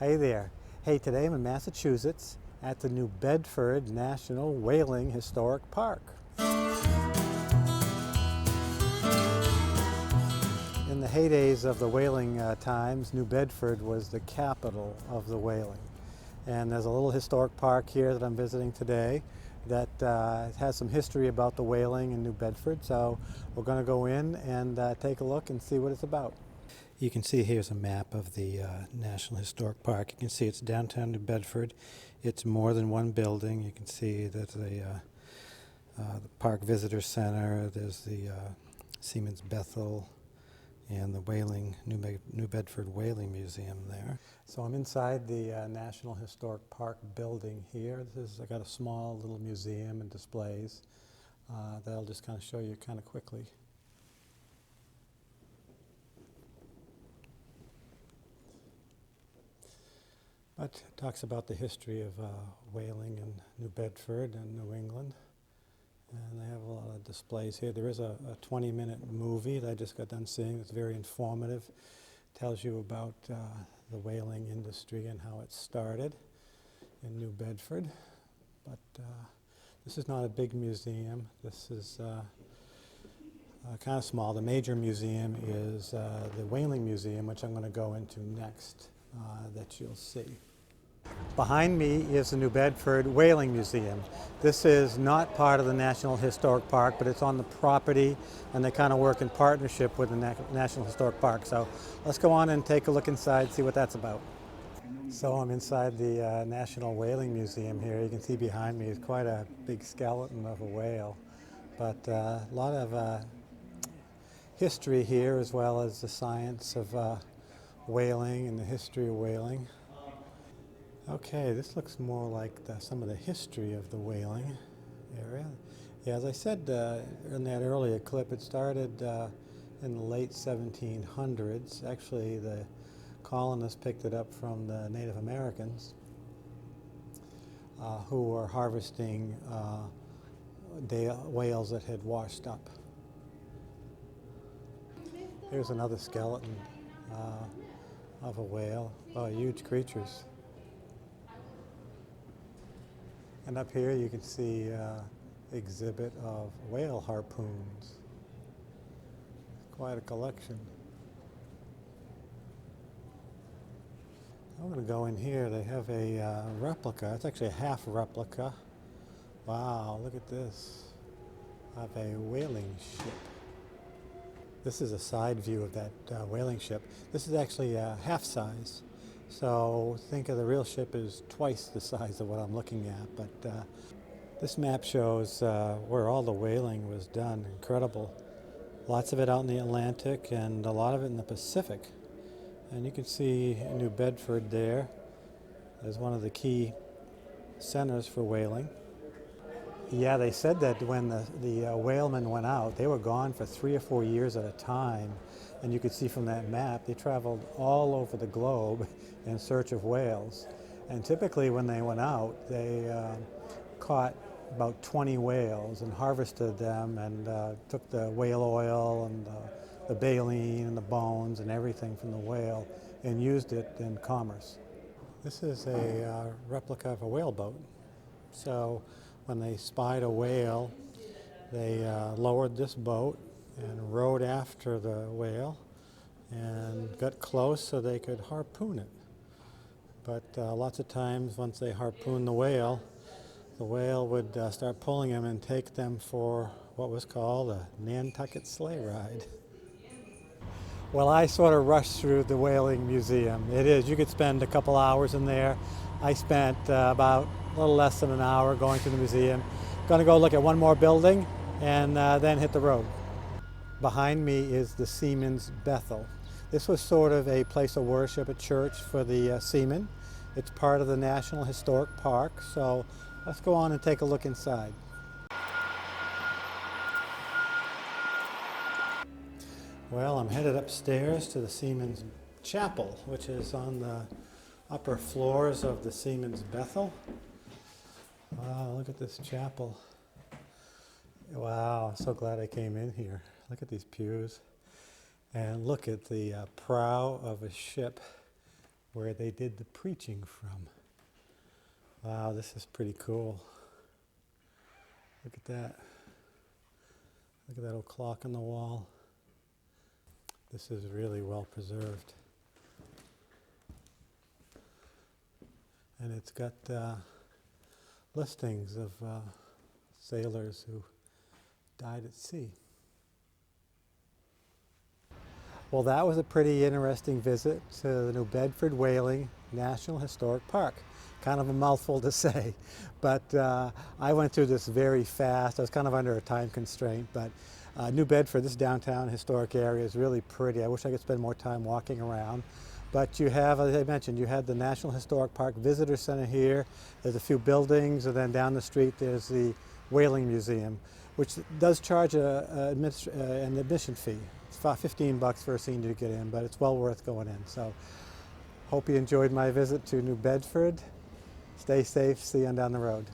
Hey there. Hey, today I'm in Massachusetts at the New Bedford National Whaling Historic Park. In the heydays of the whaling times, New Bedford was the capital of the whaling. And there's a little historic park here that I'm visiting today that has some history about the whaling in New Bedford. So we're going to go in and take a look and see what it's about. You can see here's a map of the National Historic Park. You can see it's downtown New Bedford. It's more than one building. You can see that the Park Visitor Center, there's the Seamen's Bethel, and the New Bedford Whaling Museum there. So I'm inside the National Historic Park building here. I got a small little museum and displays that I'll just kind of show you kind of quickly. But it talks about the history of whaling in New Bedford and New England. And they have a lot of displays here. There is a 20-minute movie that I just got done seeing that's very informative. Tells you about the whaling industry and how it started in New Bedford. But this is not a big museum. This is kind of small. The major museum is the Whaling Museum, which I'm going to go into next, that you'll see. Behind me is the New Bedford Whaling Museum. This is not part of the National Historic Park, but it's on the property, and they kind of work in partnership with the National Historic Park. So let's go on and take a look inside, see what that's about. So I'm inside the National Whaling Museum here. You can see behind me is quite a big skeleton of a whale, but a lot of history here, as well as the science of whaling and the history of whaling. Okay, this looks more like some of the history of the whaling area. Yeah, as I said in that earlier clip, it started in the late 1700s. Actually, the colonists picked it up from the Native Americans who were harvesting whales that had washed up. Here's another skeleton of a whale. Oh, huge creatures. And up here you can see exhibit of whale harpoons. Quite a collection. I'm going to go in here. They have a replica. It's actually a half replica. Wow, look at this. Of a whaling ship. This is a side view of that whaling ship. This is actually half size. So think of the real ship as twice the size of what I'm looking at. But this map shows where all the whaling was done. Incredible. Lots of it out in the Atlantic and a lot of it in the Pacific. And you can see New Bedford there as one of the key centers for whaling. Yeah, they said that when the whalemen went out, they were gone for 3 or 4 years at a time. And you could see from that map, they traveled all over the globe in search of whales. And typically when they went out, they caught about 20 whales and harvested them and took the whale oil and the baleen and the bones and everything from the whale and used it in commerce. This is a replica of a whaleboat. So when they spied a whale, they lowered this boat and rowed after the whale and got close so they could harpoon it. But lots of times once they harpooned the whale would start pulling them and take them for what was called a Nantucket sleigh ride. Well, I sort of rushed through the Whaling Museum. It is, you could spend a couple hours in there. I spent about a little less than an hour going to the museum. Going to go look at one more building and then hit the road. Behind me is the Seamen's Bethel. This was sort of a place of worship, a church for the seamen. It's part of the National Historic Park, so let's go on and take a look inside. Well, I'm headed upstairs to the Seamen's Chapel, which is on the upper floors of the Seamen's Bethel. Wow, look at this chapel. Wow, I'm so glad I came in here. Look at these pews. And look at the prow of a ship where they did the preaching from. Wow, this is pretty cool. Look at that. Look at that old clock on the wall. This is really well preserved. And it's got listings of sailors who died at sea. Well, that was a pretty interesting visit to the New Bedford Whaling National Historic Park. Kind of a mouthful to say, but I went through this very fast. I was kind of under a time constraint, but New Bedford, this downtown historic area, is really pretty. I wish I could spend more time walking around. But you have, as I mentioned, you had the National Historic Park Visitor Center here. There's a few buildings, and then down the street there's the Whaling Museum, which does charge an admission fee. It's about $15 for a senior to get in, but it's well worth going in. So, hope you enjoyed my visit to New Bedford. Stay safe. See you on down the road.